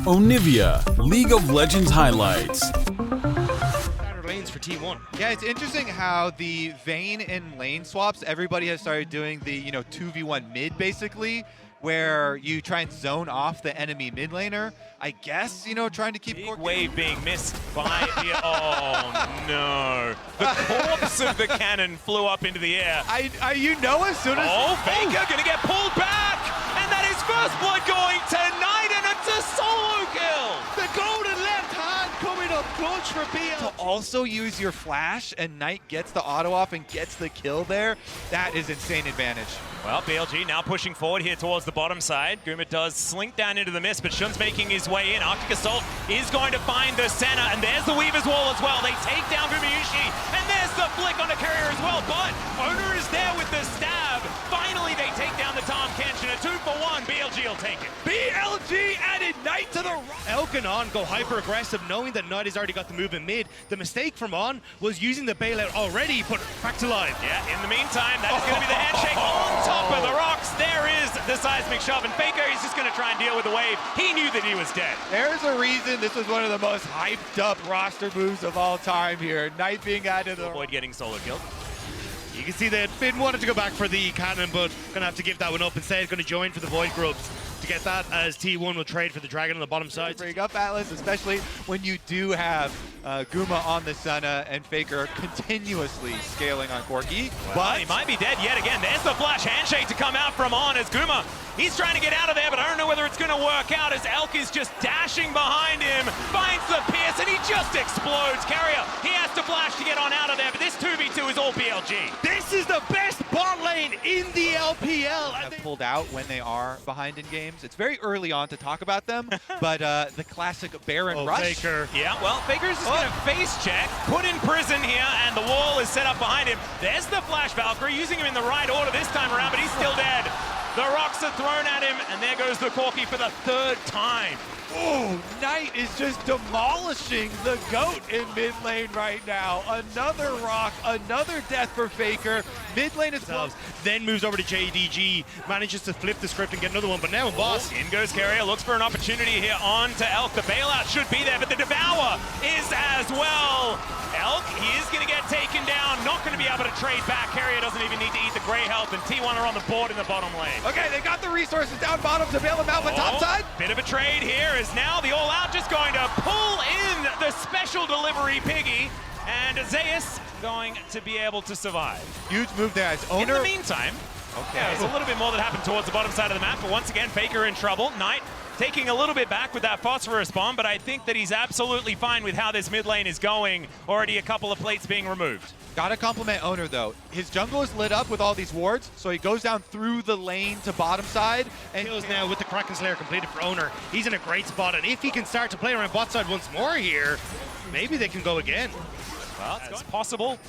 Onivia, League of Legends highlights. Standard lanes for T1. Yeah, it's interesting how the Vayne and lane swaps, everybody has started doing the, 2v1 mid basically, where you try and zone off the enemy mid laner. I guess, trying to keep... Big wave being missed by the... Oh, no. The corpse of the cannon flew up into the air. As soon as... Oh, Faker going to get pulled back! And that is first blood going tonight, and it's a solo kill! The golden left hand coming up clutch for BLG. To also use your flash, and Knight gets the auto off and gets the kill there, that is insane advantage. Well, BLG now pushing forward here towards the bottom side. Guma does slink down into the mist, but Shun's making his way in. Arctic Assault is going to find the center, and there's the Weaver's Wall as well. They take down Gumayushi, and there's the flick on the carrier as well, but Owner is there with the stab. Finally, they take down the Tom Kench, and a 2-for-1. BLG will take it. BLG added Knight to the right. Elk and On go hyper-aggressive, knowing that Knight has already got the move in mid. The mistake from On was using the bailout already, but back to live. Yeah, in the meantime, that is going to be the handshake on top of the rocks. There is the seismic shove, and Faker is just going to try and deal with the wave. He knew that he was dead. There's a reason this was one of the most hyped up roster moves of all time here. Knight being added to the... Avoid getting solo killed. You can see that Finn wanted to go back for the cannon, but gonna have to give that one up. Instead, going to join for the Void Grubs to get that, as T1 will trade for the Dragon on the bottom side. Bring up Atlas, especially when you do have Guma on the Senna and Faker continuously scaling on Corki. Well, but he might be dead yet again. There's the flash handshake to come out from On as Guma. He's trying to get out of there, but I don't know whether it's going to work out as Elk is just dashing behind him, finds the pierce, and he just explodes. Carrier, he has to flash to get on out of there, but this 2v2 is all BLG. This is the best bot lane in the LPL. have pulled out when they are behind in games. It's very early on to talk about them, but the classic Baron Rush. Faker. Yeah, well, Faker's just going to face check, put in prison here, and the wall is set up behind him. There's the flash Valkyrie, using him in the right order this time around, but he's still dead. The rocks are thrown at him, and there goes the Corki for the third time. Oh, Knight is just demolishing the GOAT in mid lane right now. Another rock, another death for Faker. Mid lane is close. Then moves over to JDG, manages to flip the script and get another one, but now in boss. In goes Carrier, looks for an opportunity here on to Elk. The bailout should be there, but the Devour is as well. Elk, he is going to get taken down, not going to be able to trade back. Carrier doesn't even need to eat the gray health, and T1 are on the board in the bottom lane. Okay, they got the resources down bottom to bail him out, but top side. Bit of a trade here is now the All Out just going to pull in the special delivery piggy, and Zeus going to be able to survive. Huge move there as Owner. In the meantime, there's a little bit more that happened towards the bottom side of the map, but once again, Faker in trouble. Knight taking a little bit back with that phosphorus bomb, but I think that he's absolutely fine with how this mid lane is going. Already a couple of plates being removed. Gotta compliment Owner though. His jungle is lit up with all these wards, so he goes down through the lane to bottom side. And Kills now with the Kraken Slayer completed for Owner. He's in a great spot, and if he can start to play around bot side once more here, maybe they can go again. Well, it's possible.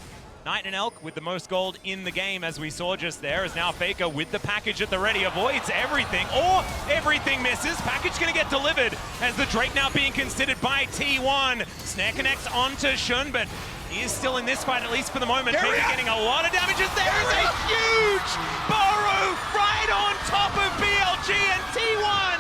Knight and Elk with the most gold in the game, as we saw just there, is now Faker with the package at the ready. Avoids everything, or everything misses. Package going to get delivered as the Drake now being considered by T1. Snare connects onto Shun, but he is still in this fight, at least for the moment. Faker getting a lot of damages. There is a huge burrow right on top of BLG and T1.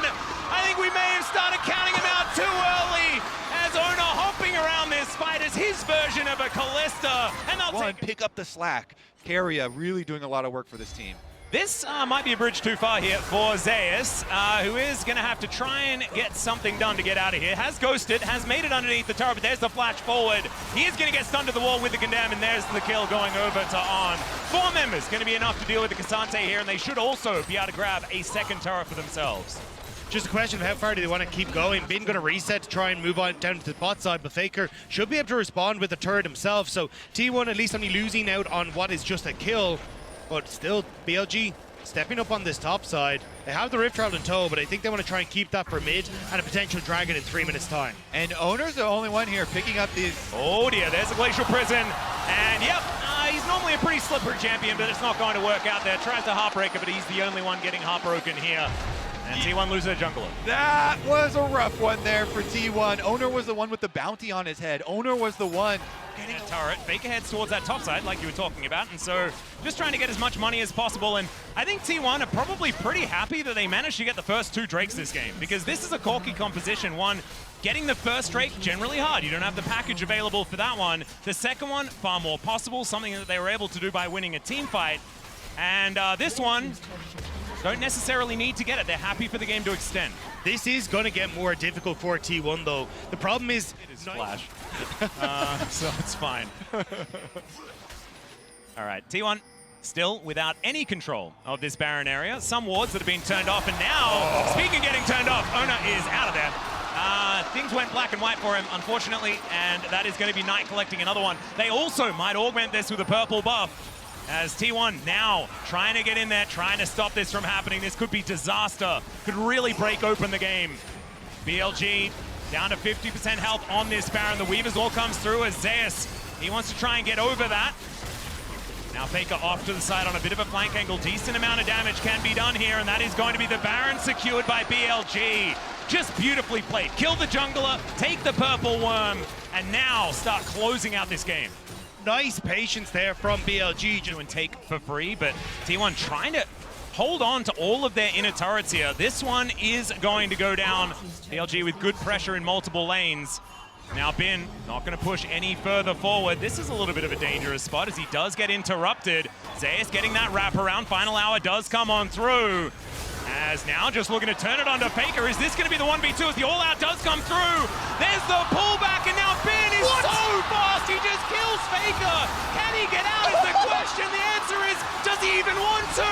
I think we may have started counting him out too early, as Owner hopping around this fight as his version of a Callista, and they'll pick up the slack. Carrier really doing a lot of work for this team. This might be a bridge too far here for Zeus, who is going to have to try and get something done to get out of here. Has ghosted, has made it underneath the turret, but there's the flash forward. He is going to get stunned to the wall with the condemn, and there's the kill going over to On. 4 members going to be enough to deal with the Cassante here, and they should also be able to grab a second turret for themselves. Just a question of how far do they want to keep going. Bin going to reset to try and move on down to the bot side, but Faker should be able to respond with the turret himself. So T1 at least only losing out on what is just a kill, but still BLG stepping up on this top side. They have the Rift Herald in tow, but I think they want to try and keep that for mid and a potential Dragon in 3 minutes time. And Owner's the only one here picking up these. Oh dear, there's a Glacial Prison, and yep, he's normally a pretty slippery champion, but it's not going to work out there. Tries to Heartbreaker, but he's the only one getting heartbroken here. And T1 loses a jungler. That was a rough one there for T1. Owner was the one with the bounty on his head. Owner was the one getting a turret. Faker heads towards that top side, like you were talking about, and so just trying to get as much money as possible. And I think T1 are probably pretty happy that they managed to get the first 2 Drakes this game, because this is a corky composition. One, getting the first Drake, generally hard. You don't have the package available for that one. The second one, far more possible, something that they were able to do by winning a team fight. And this one, don't necessarily need to get it. They're happy for the game to extend. This is going to get more difficult for T1, though. The problem is... It is Flash. So it's fine. All right, T1 still without any control of this Baron area. Some wards that have been turned off, and now, speaking of getting turned off, Ona is out of there. Things went black and white for him, unfortunately, and that is going to be Knight collecting another one. They also might augment this with a purple buff, as T1 now trying to get in there, trying to stop this from happening. This could be disaster, could really break open the game. BLG down to 50% health on this Baron. The Weavers all comes through as Zeus, he wants to try and get over that. Now Faker off to the side on a bit of a flank angle. Decent amount of damage can be done here, and that is going to be the Baron secured by BLG. Just beautifully played. Kill the jungler, take the purple worm, and now start closing out this game. Nice patience there from BLG. Do and take for free, but T1 trying to hold on to all of their inner turrets here. This one is going to go down. BLG with good pressure in multiple lanes. Now Bin not going to push any further forward. This is a little bit of a dangerous spot as he does get interrupted. Zeus getting that wraparound. Final hour does come on through. As now just looking to turn it onto Faker. Is this going to be the 1v2 as the all-out does come through? There's the pullback, and now Bin is so fast, he just kills Faker. Can he get out is the question. The answer is, does he even want to?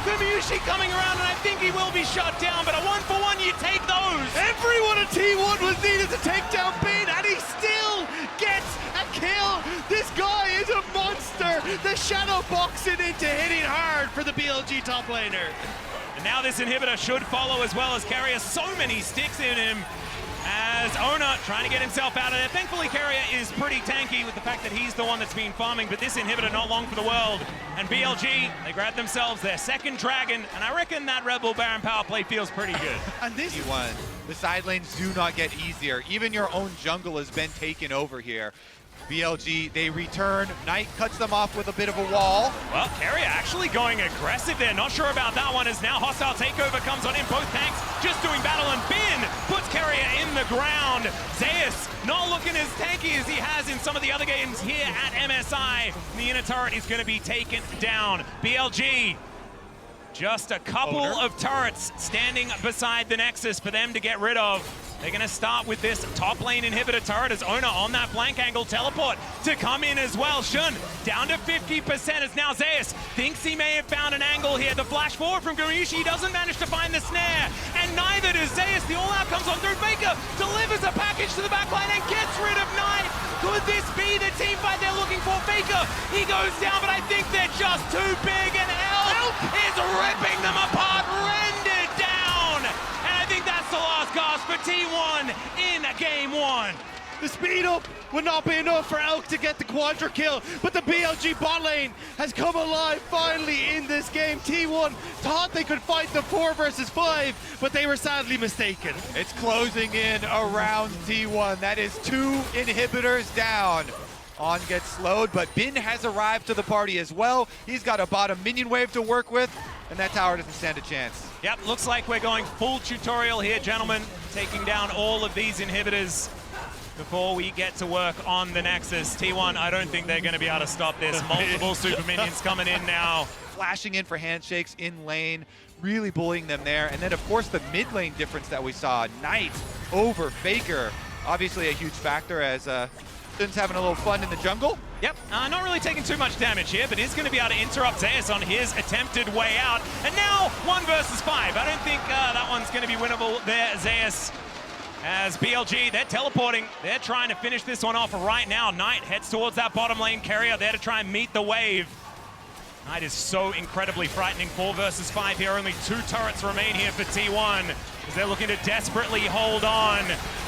Gumiyushi coming around, and I think he will be shut down, but a 1-for-1, you take those. Everyone at T1 was needed to take down Bin, and he still gets a kill. This guy is a monster. The shadow boxing into hitting hard for the BLG top laner. And now this inhibitor should follow as well, as Carrier so many sticks in him, as Ona trying to get himself out of there. Thankfully Carrier is pretty tanky with the fact that he's the one that's been farming, but this inhibitor not long for the world. And BLG, they grab themselves their second dragon, and I reckon that Rebel Baron power play feels pretty good. And this T1, the side lanes do not get easier. Even your own jungle has been taken over here. BLG, they return. Knight cuts them off with a bit of a wall. Well, Carrier actually going aggressive there. Not sure about that one, as now hostile takeover comes on in. Both tanks just doing battle, and Bin puts Carrier in the ground. Zeus not looking as tanky as he has in some of the other games here at MSI. The inner turret is going to be taken down. BLG, just a couple of turrets standing beside the Nexus for them to get rid of. They're going to start with this top lane inhibitor turret as Ona on that flank angle teleport to come in as well. Shun down to 50% as now Zeus thinks he may have found an angle here. The flash forward from Gumiyushi doesn't manage to find the snare, and neither does Zeus. The all-out comes on through. Faker delivers a package to the backline and gets rid of Knight. Could this be the team fight they're looking for? Faker, he goes down, but I think they're just too big, and Elk is ripping them apart, rendered down. And I think that's the last gasp for T1 in game one. The speed up would not be enough for Elk to get the quadra kill, but the BLG bot lane has come alive finally in this game. T1 thought they could fight the 4 versus 5, but they were sadly mistaken. It's closing in around T1. That is 2 inhibitors down. On gets slowed, but Bin has arrived to the party as well. He's got a bottom minion wave to work with, and that tower doesn't stand a chance. Yep, looks like we're going full tutorial here, gentlemen. Taking down all of these inhibitors before we get to work on the Nexus. T1, I don't think they're going to be able to stop this. Multiple super minions coming in now. Flashing in for handshakes in lane, really bullying them there. And then, of course, the mid lane difference that we saw. Knight over Faker. Obviously a huge factor as Sun's having a little fun in the jungle. Yep, not really taking too much damage here, but is going to be able to interrupt Zeus on his attempted way out. And now 1 versus 5. I don't think that one's going to be winnable there, Zeus. As BLG, they're teleporting. They're trying to finish this one off right now. Knight heads towards that bottom lane carrier there to try and meet the wave. Knight is so incredibly frightening. 4 versus 5 here. Only 2 turrets remain here for T1 as they're looking to desperately hold on.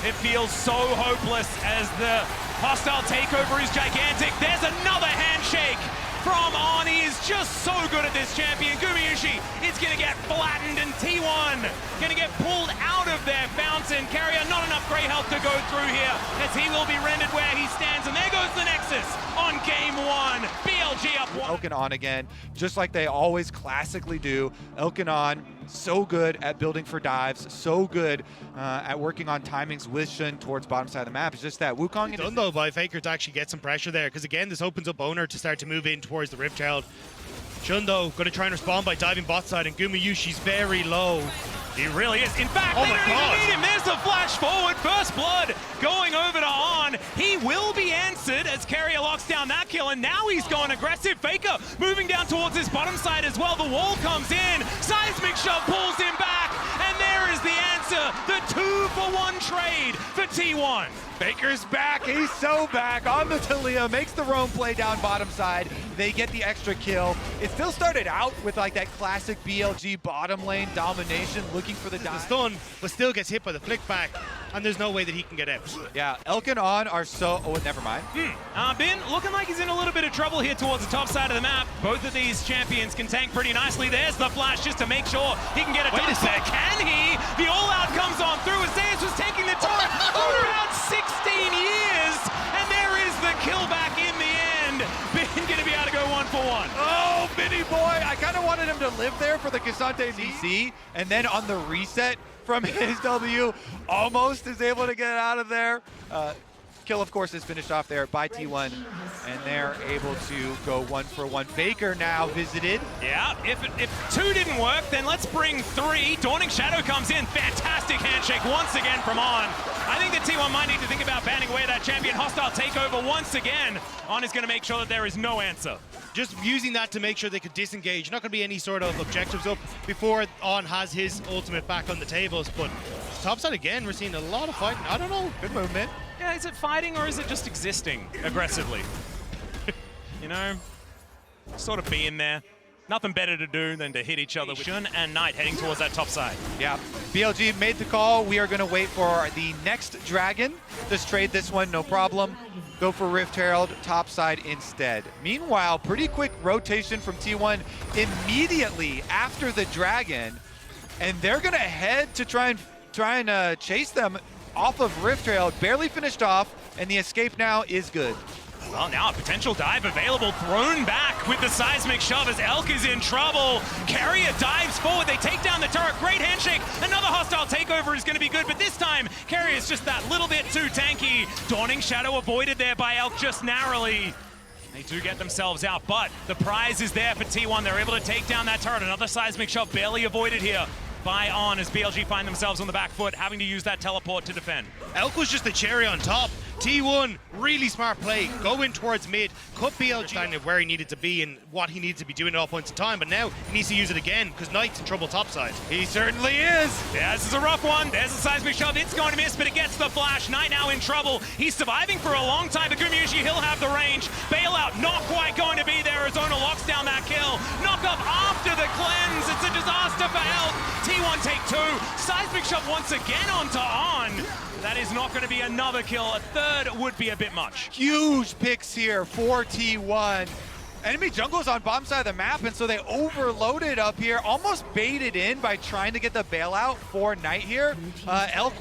It feels so hopeless as the hostile takeover is gigantic. There's another handshake from On. He is just so good at this champion. Gumiyushi is going to get flattened, and T1 going to get pulled out of of their fountain. Carrier, not enough Grey health to go through here, as he will be rendered where he stands. And there goes the Nexus on game 1. BLG up 1. Elkin on again, just like they always classically do. Elkin on, so good at building for dives, so good at working on timings with Shun towards bottom side of the map. It's just that Wukong Done though by Faker to actually get some pressure there, because again, this opens up Owner to start to move in towards the Rift Herald. Shun though, going to try and respond by diving bot side, and Gumayushi's very low. He really is. In fact, Oh they my don't God. even need him. There's the flash forward. First blood going over to On. He will be answered as Carrier locks down that kill, and now he's gone aggressive. Faker moving down towards his bottom side as well. The wall comes in. Seismic shove pulls him back, and there is the answer. The 2-for-1 trade for T1. Baker's back, he's so back on the Talia, makes the roam play down bottom side. They get the extra kill. It still started out with like that classic BLG bottom lane domination, looking for the The dive. stun, but still gets hit by the flick back, and there's no way that he can get out. Yeah, Elkin on are so, oh, never mind. Bin looking like he's in a little bit of trouble here towards the top side of the map. Both of these champions can tank pretty nicely. There's the flash just to make sure he can get a Wait a sec. Can he? The all-out comes on through as Zeus was taking the turret for around 16 years, and there is the kill back in the end. Bin gonna be able to go 1-for-1. Oh, Vinny boy, I kind of wanted him to live there for the Kasante DC, and then on the reset from his W, almost is able to get out of there. Kill, of course, is finished off there by T1, and they're able to go 1-for-1. Faker now visited. Yeah, if 2 didn't work, then let's bring 3. Dawning Shadow comes in. Fantastic handshake once again from On. I think that T1 might need to think about banning away that champion. Hostile takeover once again. On is going to make sure that there is no answer. Just using that to make sure they could disengage. Not going to be any sort of objectives up before On has his ultimate back on the tables, but topside again, we're seeing a lot of fighting. I don't know. Good movement. Yeah, is it fighting or is it just existing aggressively? You know, sort of being there. Nothing better to do than to hit each other with Shun and Knight heading towards that top side. Yeah, BLG made the call. We are going to wait for the next dragon. Just trade this one, no problem. Go for Rift Herald, top side instead. Meanwhile, pretty quick rotation from T1 immediately after the dragon, and they're going to head to try and chase them off of Rift Herald. Barely finished off, and the escape now is good. Well, now a potential dive available, thrown back with the seismic shove as Elk is in trouble. Carrier dives forward, they take down the turret, great handshake. Another hostile takeover is gonna be good, but this time, Carrier is just that little bit too tanky. Dawning Shadow avoided there by Elk just narrowly. They do get themselves out, but the prize is there for T1. They're able to take down that turret. Another seismic shove barely avoided here by On as BLG find themselves on the back foot, having to use that teleport to defend. Elk was just the cherry on top. T1, really smart play. Go in towards mid, cut BLG kind of where he needed to be and what he needed to be doing at all points in time, but now he needs to use it again because Knight's in trouble topside. He certainly is. Yeah, this is a rough one. There's a seismic shove. It's going to miss, but it gets the flash. Knight now in trouble. He's surviving for a long time. The Gumayushi, he'll have the range. Bailout not quite going to be there. Arizona locks down that kill. Knock up after the cleanse. It's a disaster for Elk. T1 take 2. Seismic shove once again onto On. That is not going to be another kill. A third would be a bit much. Huge picks here for T1. Enemy jungle's on bottom side of the map, and so they overloaded up here, almost baited in by trying to get the bailout for Knight here. Elk,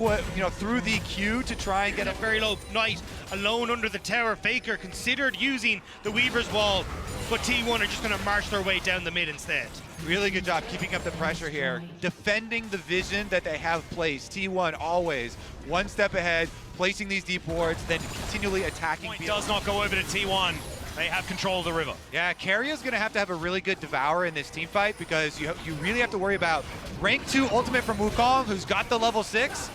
through the Q to try and get A a very low Knight alone under the tower. Faker considered using the Weaver's Wall, but T1 are just going to march their way down the mid instead. really good job keeping up the pressure here, defending the vision that they have placed. T1 always one step ahead, placing these deep wards, then continually attacking. Point does not go over to T1. They have control of the river. Yeah, Carrier's going to have a really good Devourer in this team fight because you really have to worry about rank 2 ultimate from Wukong, who's got the level 6,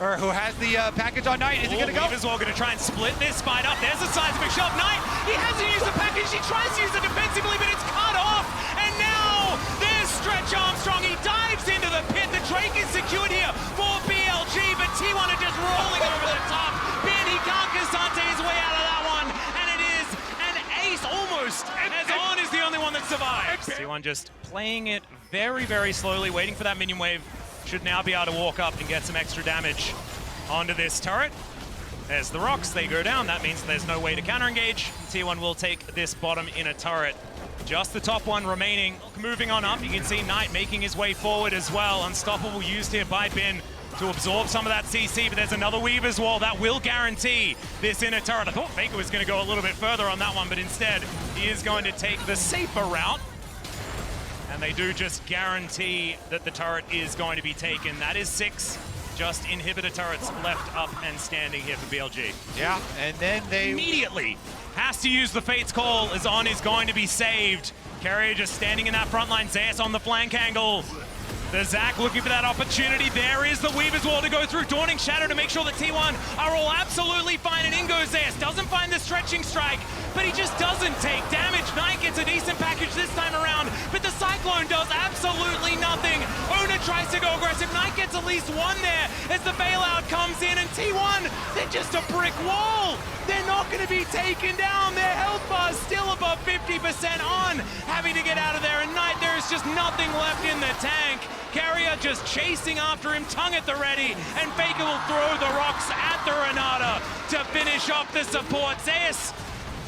or who has the package on Knight. Is he going to go? Weaver's Wall going to try and split this fight up. There's a seismic shove. Knight, he hasn't used the package. He tries to use it defensively, but it's cut off. And now there's Stretch Armstrong. He dives into the pit. The Drake is secured here for BLG, but T1 are just rolling over the top. Ben, he can't Kasante his way out of that one. And it is an ace almost, as On is the only one that survives. T1 just playing it very, very slowly, waiting for that minion wave. Should now be able to walk up and get some extra damage onto this turret. There's the rocks, they go down. That means there's no way to counter engage. T1 will take this bottom inner turret. Just the top one remaining. Moving on up, you can see Knight making his way forward as well. Unstoppable used here by Bin to absorb some of that CC, but there's another Weaver's Wall that will guarantee this inner turret. I thought Faker was going to go a little bit further on that one, but instead he is going to take the safer route. And they do just guarantee that the turret is going to be taken. That is 6 just inhibitor turrets left up and standing here for BLG. Yeah, and then they Immediately has to use the Fate's Call as On is going to be saved. Carrier just standing in that front line. Zeus on the flank angle. The Zac looking for that opportunity. There is the Weaver's Wall to go through. Dawning Shadow to make sure that T1 are all absolutely fine. And in goes Zeus. Doesn't find the stretching strike, but he just doesn't take damage. Knight gets a decent package this time around, but the Cyclone does absolutely nothing. Ona tries to go aggressive. Knight gets at least one there as the bailout comes in, and T1, they're just a brick wall. They're not going to be taken down. Their health bar is still above 50% on, having to get out of there. And Knight, there is just nothing left in the tank. Carrier just chasing after him, tongue at the ready, and Faker will throw the rocks at the Renata to finish off the support. Zeus,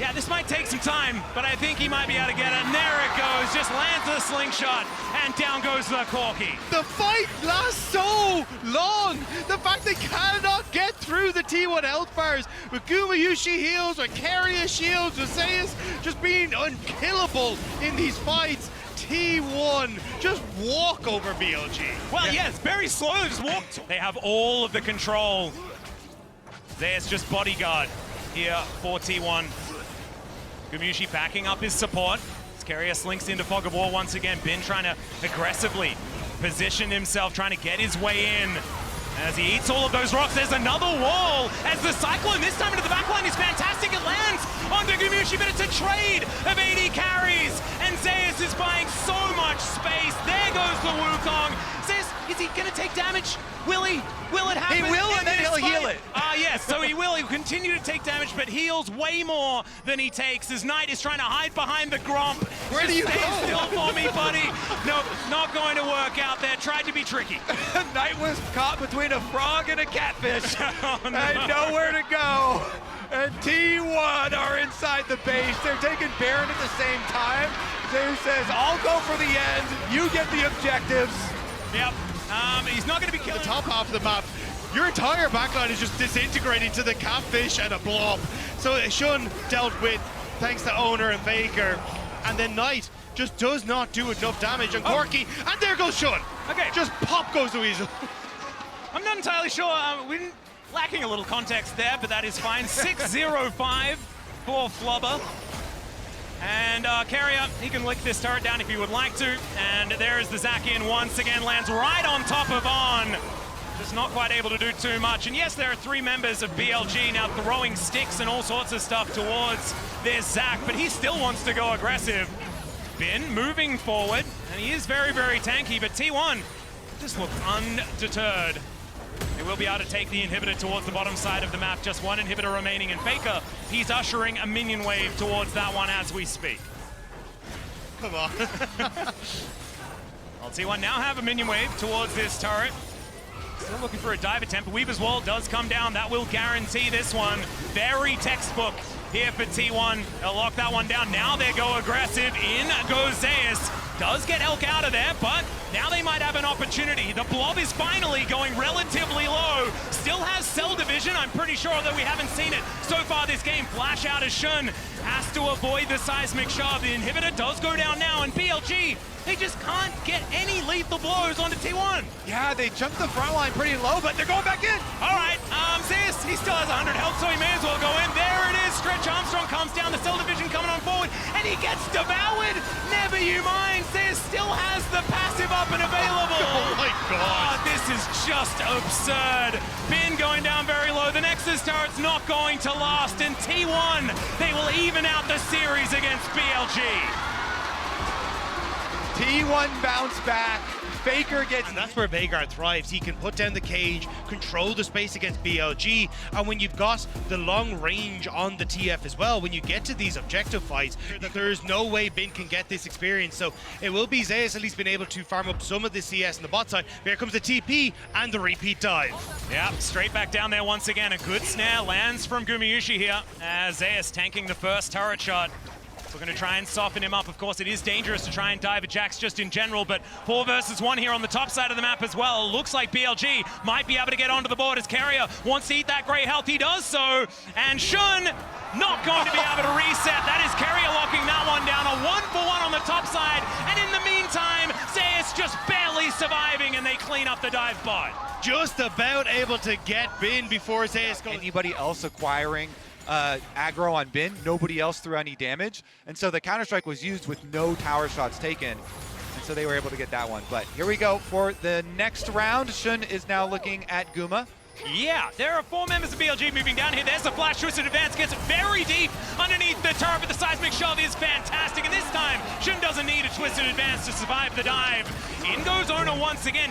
yeah, this might take some time, but I think he might be able to get it. And there it goes, just lands the slingshot, and down goes the Corki. The fight lasts so long. The fact they cannot get through the T1 health bars with Gumayushi heals, with Carrier shields, with Zeus just being unkillable in these fights. T1 just walk over BLG. Well, yes, very slow, just walked. They have all of the control. There's just bodyguard here for T1. Gumayushi backing up his support. Carrier slinks into Fog of War once again. Bin trying to aggressively position himself, trying to get his way in. As he eats all of those rocks, there's another wall. As the Cyclone, this time into the backline, is fantastic. It lands onto Gumayushi, but it's a trade of AD carries. And Zeus is buying so much space. There goes the Wukong. Zeus, is he going to take damage? Will he? Will it happen? He will, and then he'll heal it. Yes, so he will. He will continue to take damage, but heals way more than he takes as Knight is trying to hide behind the Gromp. Where do you Stay go? still for me, buddy. Nope, not going to work out there. Tried to be tricky. Knight was caught between a frog and a catfish. Oh, no. And nowhere to go. And T1 are inside the base. They're taking Baron at the same time. Zeus says, I'll go for the end. You get the objectives. Yep. He's not going to be killing The top half of the map, your entire backline is just disintegrating to the catfish and a blob. So Shun dealt with thanks to Owner and Faker, and then Knight just does not do enough damage on Corki, and there goes Shun. Okay. Just pop goes the Weasel. I'm not entirely sure. We're lacking a little context there, but that is fine. 6-0-5 for Flubber. And Carrier, he can lick this turret down if he would like to. And there is the Zac in once again, lands right on top of On. Just not quite able to do too much. And yes, there are 3 members of BLG now throwing sticks and all sorts of stuff towards their Zac, but he still wants to go aggressive. Bin moving forward, and he is very, very tanky, but T1 just looks undeterred. They will be able to take the inhibitor towards the bottom side of the map. Just one inhibitor remaining, and Faker, he's ushering a minion wave towards that one as we speak. Come on. Well, T1 now have a minion wave towards this turret. Still looking for a dive attempt. Weaver's Wall does come down. That will guarantee this one. Very textbook here for T1. They'll lock that one down. Now they go aggressive. In goes Zeus. Does get Elk out of there, but now they might have an opportunity. The blob is finally going relatively low. Still has cell division. I'm pretty sure that we haven't seen it so far this game. Flash out as Shun has to avoid the seismic shove. The inhibitor does go down now, and BLG, they just can't get any lethal blows onto T1. Yeah, they jumped the front line pretty low, but they're going back in. All right, Zeus, he still has 100 health, so he may as well go in. There it is. Stretch Armstrong comes down. The cell division coming on forward, and he gets devoured. Never you mind. Zeus still has the passive up and available. Oh my God. This is just absurd. Bin going down very low. The Nexus turret's not going to last, and T1, they will even out the series against BLG. T1 bounce back. Faker gets... And that's where Veigar thrives. He can put down the cage, control the space against BLG, and when you've got the long range on the TF as well, when you get to these objective fights, there's no way Bin can get this experience. So it will be Zeus at least been able to farm up some of the CS on the bot side. Here comes the TP and the repeat dive. Yeah, straight back down there once again. A good snare lands from Gumayushi here as Zeus tanking the first turret shot. So we're going to try and soften him up. Of course, it is dangerous to try and dive at Jax just in general, but 4 versus 1 here on the top side of the map as well. Looks like BLG might be able to get onto the board as Carrier wants to eat that grey health. He does so, and Shun not going to be able to reset. That is Carrier locking that one down. A 1-for-1 on the top side, and in the meantime, Zeus just barely surviving, and they clean up the dive bot. Just about able to get Bin before Zeus goes. Anybody else acquiring aggro on Bin, nobody else threw any damage, and so the Counter-Strike was used with no tower shots taken, and so they were able to get that one. But here we go for the next round. Shun is now looking at Guma. Yeah, there are 4 members of BLG moving down here. There's a flash twisted advance, gets very deep underneath the turret, but the seismic shove is fantastic, and this time Shun doesn't need a twisted advance to survive the dive. In goes Ona once again,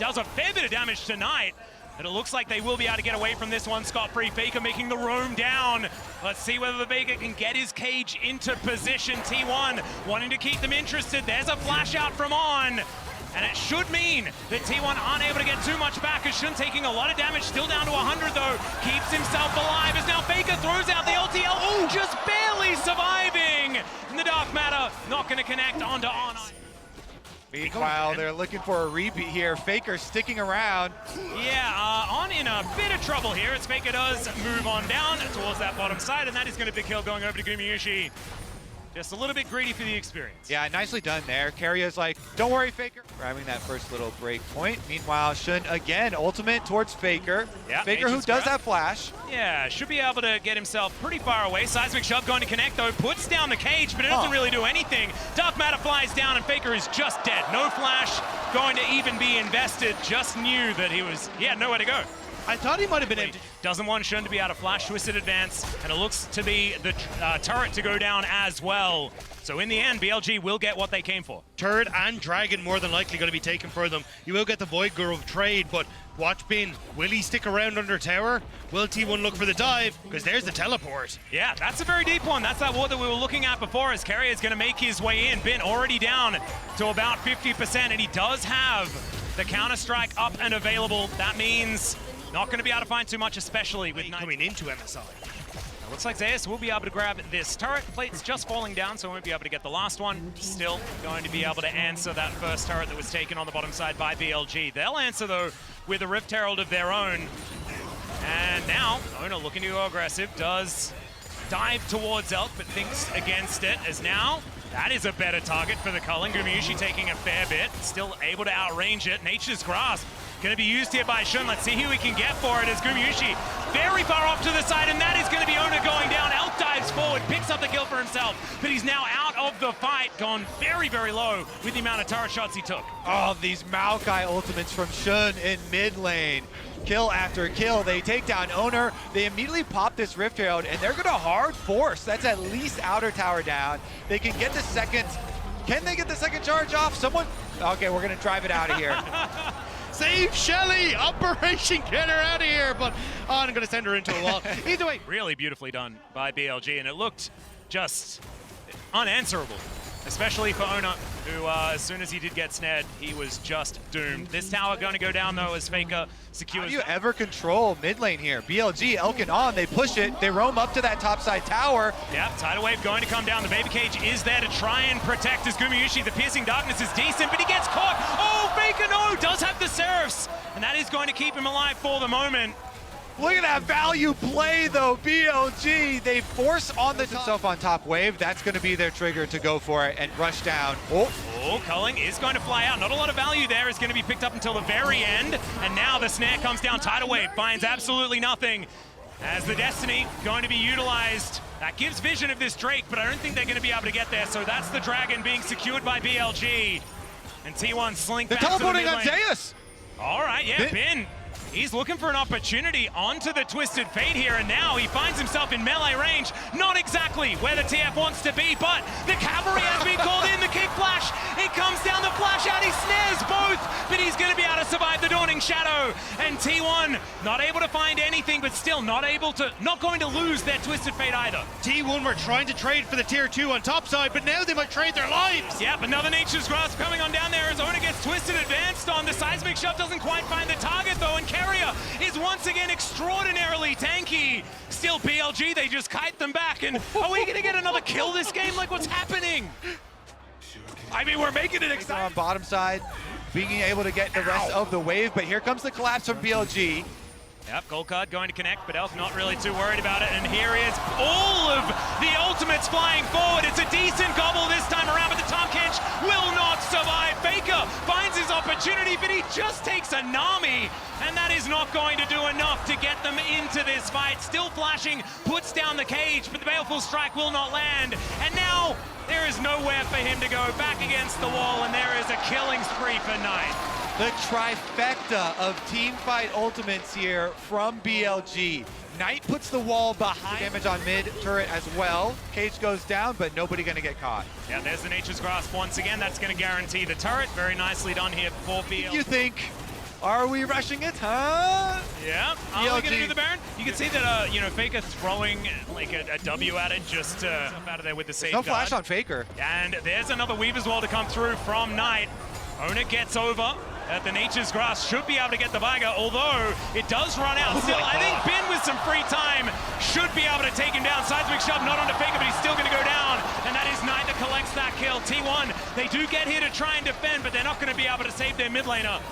does a fair bit of damage tonight, but it looks like they will be able to get away from this one scot-free. Faker making the roam down. Let's see whether the Vega can get his cage into position. T1 wanting to keep them interested. There's a flash out from On. And it should mean that T1 aren't able to get too much back, as Shun taking a lot of damage, still down to 100 though, keeps himself alive, as now Faker throws out the LTL, oh, just barely surviving! And the Dark Matter not going to connect onto On. Meanwhile, they're looking for a repeat here. Faker sticking around. Yeah, On in a bit of trouble here, as Faker does move on down towards that bottom side, and that is going to be kill going over to Gumayushi. Just a little bit greedy for the experience. Yeah, nicely done there. Carrier's like, don't worry, Faker. Grabbing that first little break point. Meanwhile, Shun again, ultimate towards Faker. Yeah, Faker who does have flash. Yeah, should be able to get himself pretty far away. Seismic shove going to connect though, puts down the cage, but it doesn't really do anything. Dark Matter flies down and Faker is just dead. No flash going to even be invested. Just knew that he had nowhere to go. I thought he might have been able to. Doesn't want Shun to be able to flash twisted advance, and it looks to be the turret to go down as well. So in the end, BLG will get what they came for. Turret and Dragon more than likely going to be taken for them. You will get the Void Grove trade, but watch Bin. Will he stick around under tower? Will T1 look for the dive? Because there's the teleport. Yeah, that's a very deep one. That's that ward that we were looking at before, as Carrier is going to make his way in. Bin already down to about 50%, and he does have the Counter-Strike up and available. That means not going to be able to find too much, especially with coming into MSI. Looks like Zeus will be able to grab this turret. Plate's just falling down, so won't be able to get the last one. Still going to be able to answer that first turret that was taken on the bottom side by BLG. They'll answer, though, with a Rift Herald of their own. And now, Ona looking to go aggressive, does dive towards Elk, but thinks against it, as now that is a better target for the Culling. Gumayushi taking a fair bit, still able to outrange it. Nature's Grasp going to be used here by Shun. Let's see who we can get for it, as Gumayushi very far off to the side, and that is going to be Ona going down. Elk dives forward, picks up the kill for himself, but he's now out of the fight, gone very, very low with the amount of turret shots he took. Oh, these Maokai ultimates from Shun in mid lane. Kill after kill, they take down Owner. They immediately pop this Rift Herald, and they're gonna hard force. That's at least outer tower down. They can get the second. Can they get the second charge off? Someone, okay, we're gonna drive it out of here. Save Shelly! Operation get her out of here! But I'm going to send her into a wall. Either way. Really beautifully done by BLG, and it looked just unanswerable, especially for Ona, who as soon as he did get snared, he was just doomed. This tower going to go down, though, as Faker secures. How do you ever control mid lane here? BLG, Elk and On, they push it, they roam up to that topside tower. Yep, tidal wave going to come down. The baby cage is there to try and protect as Gumayushi. The piercing darkness is decent, but he gets caught. Oh, Faker, no, does have the Seraphs, and that is going to keep him alive for the moment. Look at that value play, though, BLG. They force on themselves on top wave. That's going to be their trigger to go for it and rush down. Oh, Culling is going to fly out. Not a lot of value there is going to be picked up until the very end. And now the snare comes down. Tidal wave finds absolutely nothing, as the Destiny going to be utilized. That gives vision of this Drake, but I don't think they're going to be able to get there. So that's the Dragon being secured by BLG. And T1 slink back to the mid lane. They're teleporting on Zeus. All right, yeah, Bin. He's looking for an opportunity onto the Twisted Fate here, and now he finds himself in melee range. Not exactly where the TF wants to be, but the cavalry has been called in. The kick flash, it comes down, the flash out, he snares both, but he's going to be able to survive the Dawning Dawning Shadow, and T1 not able to find anything, but still not going to lose their Twisted Fate either. T1 were trying to trade for the tier 2 on top side, but now they might trade their lives. Yep, another Nature's Grasp coming on down there as Ona gets twisted, advanced on. The Seismic Shove doesn't quite find the target though, and Carrier is once again extraordinarily tanky. Still BLG, they just kite them back, and are we gonna get another kill this game? Like, what's happening? I mean, we're making it exciting. On bottom side, being able to get the rest of the wave, but here comes the collapse from BLG. Yep, gold card going to connect, but Elk not really too worried about it. And here is all of the ultimates flying forward. It's a decent gobble this time around, but the Tom Kench will not survive. Faker finds his opportunity, but he just takes a Nami, and that is not going to do enough to get them into this fight. Still flashing, puts down the cage, but the Baleful Strike will not land. And now there is nowhere for him to go. Back against the wall, and there is a killing spree for Knight. The trifecta of teamfight ultimates here from BLG. Knight puts the wall behind. Damage on mid turret as well. Cage goes down, but nobody gonna get caught. Yeah, there's the Nature's Grasp once again. That's gonna guarantee the turret. Very nicely done here for BLG. You think, are we rushing it, huh? Yeah, are we gonna do the Baron? You can see that, you know, Faker throwing like a W at it just out of there with the safeguard. No flash on Faker. And there's another Weaver's Wall to come through from Knight. Ona gets over. The Nature's Grasp should be able to get the Viger, although it does run out. Still, I think Ben with some free time should be able to take him down. Seismic Shove not onto Faker, but he's still going to go down. And that is Knight that collects that kill. T1, they do get here to try and defend, but they're not going to be able to save their mid laner.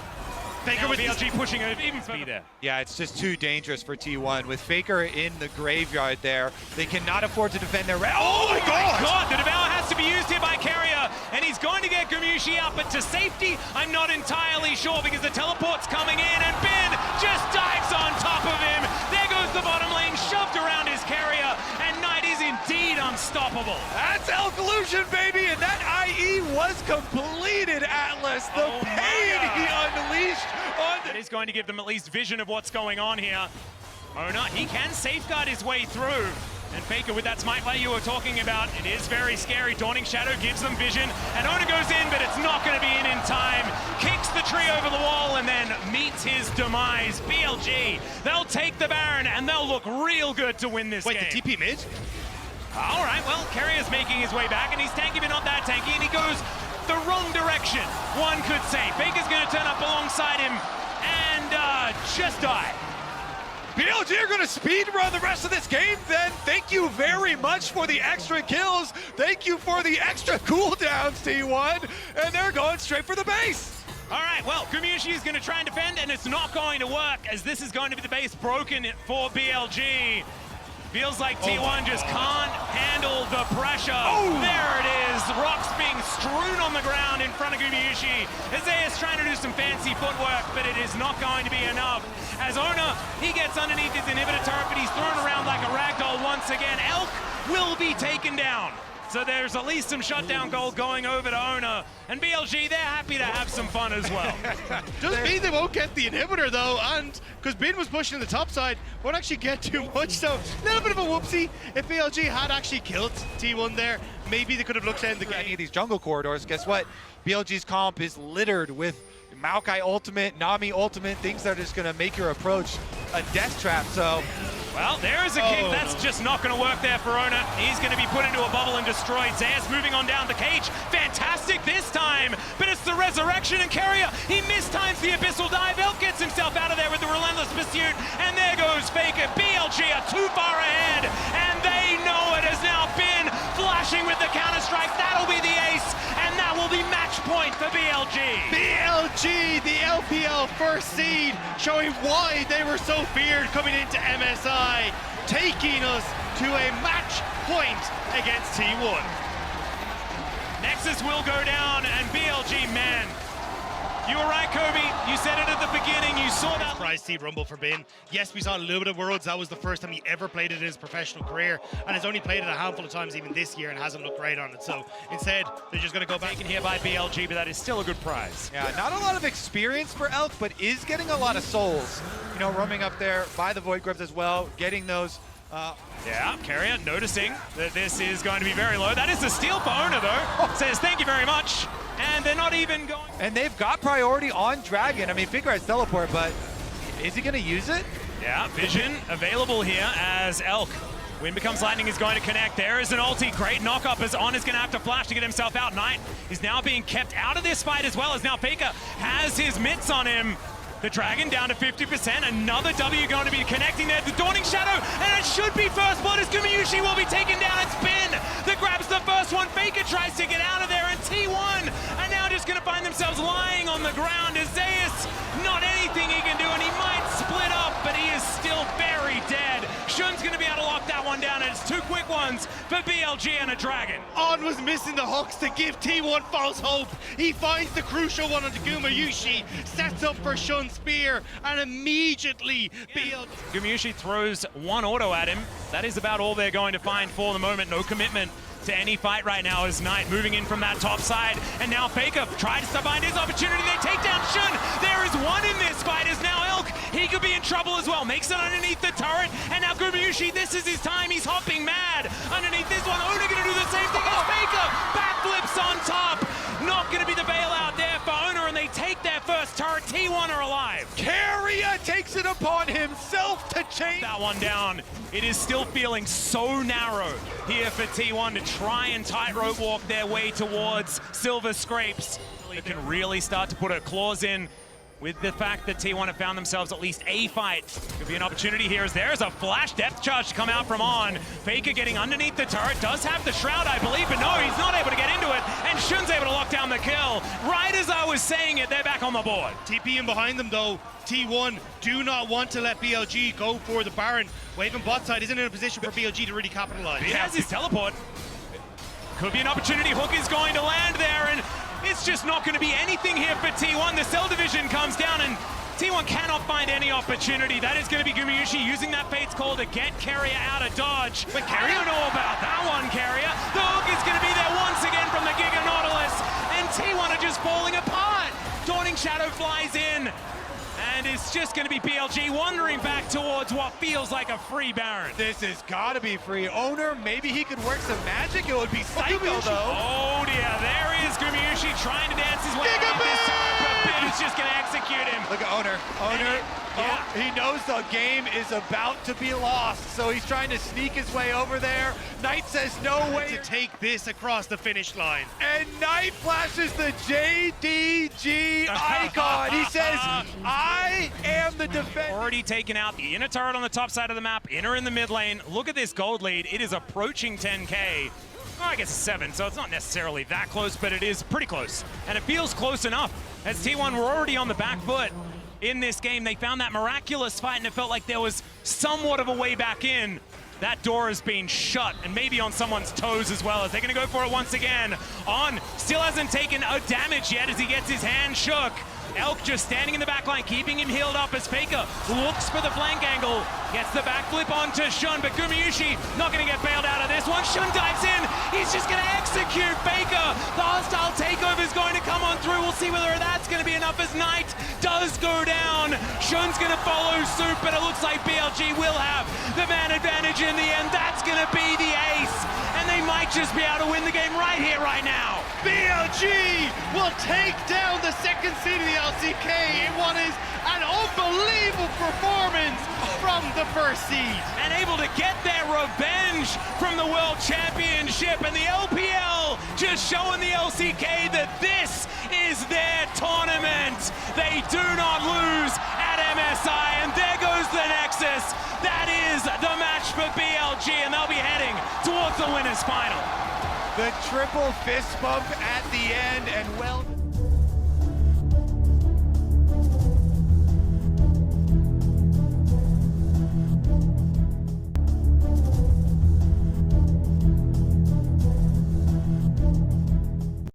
Faker with BLG pushing it even further. Yeah, it's just too dangerous for T1. With Faker in the graveyard there, they cannot afford to defend their... Oh my god! The Devour has to be used here by Carrier, and he's going to get Gamushi out, but to safety, I'm not entirely sure, because the teleport's coming in, and Ben just dives on top of him. There goes the bottom lane, shoved around his Carrier, and Knight is indeed unstoppable. That's Elk Illusion, baby, and that IE was completed, Atlas. The pain he unleashed on That is going to give them at least vision of what's going on here. Ona, he can safeguard his way through. And Faker with that smite play you were talking about, it is very scary. Dawning Shadow gives them vision, and Ona goes in, but it's not going to be in time. Kicks the tree over the wall and then meets his demise. BLG, they'll take the Baron, and they'll look real good to win this game. Wait, the TP mid? All right, well, Carrier's making his way back, and he's tanky, but not that tanky, and he goes the wrong direction, one could say. Faker's going to turn up alongside him and just die. BLG are going to speed run the rest of this game then. Thank you very much for the extra kills. Thank you for the extra cooldowns, T1. And they're going straight for the base. All right, well, Gamushi is going to try and defend, and it's not going to work, as this is going to be the base broken for BLG. Feels like T1 just can't handle the pressure. There it is. Rocks being strewn on the ground in front of Gumiushi. Isaiah's trying to do some fancy footwork, but it is not going to be enough. As Ona, he gets underneath his inhibitor turret, but he's thrown around like a ragdoll once again. Elk will be taken down. So there's at least some shutdown gold going over to Ona. And BLG, they're happy to have some fun as well. Doesn't mean they won't get the inhibitor though, and because Bin was pushing the top side, won't actually get too much, so a little bit of a whoopsie. If BLG had actually killed T1 there, maybe they could have looked at the Any game. of these jungle corridors, guess what? BLG's comp is littered with Maokai ultimate, Nami ultimate, things that are just gonna make your approach a death trap, so. Well, there is a kick. That's just not going to work there for Ona. He's going to be put into a bubble and destroyed. Zayas moving on down the cage. Fantastic this time, but it's the resurrection, and Carrier, he mistimes the abyssal dive. Elk gets himself out of there with the relentless pursuit, and there goes Faker. BLG are too far ahead, and they know it has now been flashing with the counter-strike. That'll be the ace, and that will be match point for BLG. BLG, the LPL first seed, showing why they were so feared coming into MSI, taking us to a match point against T1. Nexus will go down, and BLG, man, you were right, Kobe. You said it at the beginning. You saw that. Surprise Steve Rumble for Bin. Yes, we saw a little bit of Worlds. That was the first time he ever played it in his professional career, and has only played it a handful of times even this year and hasn't looked great on it. So instead, they're just going to go back. Taken here by BLG, but that is still a good prize. Yeah, not a lot of experience for Elk, but is getting a lot of souls. You know, roaming up there by the Void Grubs as well, getting those. Yeah, Carrier noticing that this is going to be very low. That is the steal for Ona, though. Says thank you very much. and they're not even going. And they've got priority on Dragon. I mean, Faker has teleport, but is he going to use it? Yeah, vision available here as Elk. Wind becomes lightning is going to connect. There is an ulti. Great knock-up as On is going to have to flash to get himself out. Knight is now being kept out of this fight as well, as now Faker has his mitts on him. The Dragon down to 50%. Another W going to be connecting there. The Dawning Shadow, and it should be first blood as Gumiyushi will be taken down. It's Bin that grabs the first one. Faker tries to get out of there, and T1 are now just going to find themselves lying on the ground. As Zeus, not anything he can do, and he might split up, but he is still very dead. Shun's going to be able to lock that one down, and it's two quick ones for BLG and a Dragon. On was missing the hooks to give T1 false hope. He finds the crucial one onto Gumiyushi, sets up for Shun's spear, and immediately Gumiyushi throws one auto at him. That is about all they're going to find for the moment. No commitment to any fight right now as Knight moving in from that top side. And now Faker tries to find his opportunity. They take down Shun. There is one in this fight as now Elk. He could be in trouble as well. Makes it underneath the turret. And now Gumiyushi, this is his time. He's hopping mad underneath this one. Owner going to do the same thing as Faker. Backflips on top. Not going to be the bailout there for Owner, and they take their first turret. T1 are alive. Carrier takes it upon himself to change That one down. It is still feeling so narrow here for T1 to try and tightrope walk their way towards Silver Scrapes. They can really start to put a clause in with the fact that T1 have found themselves at least a fight. Could be an opportunity here as there's a flash depth charge to come out from On. Faker getting underneath the turret, does have the shroud, I believe, but no, he's not able to get into it, and Shun's able to lock down the kill. Right as I was saying it, they're back on the board. TP in behind them though. T1 do not want to let BLG go for the Baron. Waving bot side isn't in a position for BLG to really capitalize. He has his teleport. Could be an opportunity. Hook is going to land there, and it's just not going to be anything here for T1. The cell division comes down, and T1 cannot find any opportunity. That is going to be Gumiyushi using that Fate's Call to get Carrier out of dodge. But Carrier, I don't know about that one, Carrier. The hook is going to be there once again from the Giga Nautilus, and T1 are just falling apart. Dawning Shadow flies in, and it's just going to be BLG wandering back towards what feels like a free Baron. This has got to be free. Owner, maybe he could work some magic. It would be Psycho, though. Oh, dear. There is Gumiyushi trying to dance his way out this time, but Bin is just going to execute him. Look at Owner. Owner, yeah. He knows the game is about to be lost, so he's trying to sneak his way over there. Knight says no way to take this across the finish line. And Knight flashes the JDG icon. He says, I am the defender. Already taken out the inner turret on the top side of the map, inner in the mid lane. Look at this gold lead. It is approaching 10K. Well, I guess 7, so it's not necessarily that close, but it is pretty close. And it feels close enough, as T1 were already on the back foot in this game. They found that miraculous fight, and it felt like there was somewhat of a way back in. That door has been shut, and maybe on someone's toes as well, as they're going to go for it once again. On still hasn't taken a damage yet as he gets his hand shook. Elk just standing in the back line, keeping him healed up as Faker looks for the flank angle. Gets the backflip onto Shun, but Gumiyushi not going to get bailed out of this one. Shun dives in. He's just going to execute Faker. The hostile takeover is going to come on through. We'll see whether that's going to be enough as Knight does go down. Shun's going to follow suit, but it looks like BLG will have the man advantage in the end. That's going to be the ace, and they might just be able to win the game right here, right now. BLG will take down the second seed of the LCK in what is an unbelievable performance from the first seed. And able to get their revenge from the World Championship, and the LPL just showing the LCK that this is their tournament. They do not lose at MSI, and there goes the Nexus. That is the match for BLG, and they'll be heading towards the winners final. The triple fist bump at the end, and well...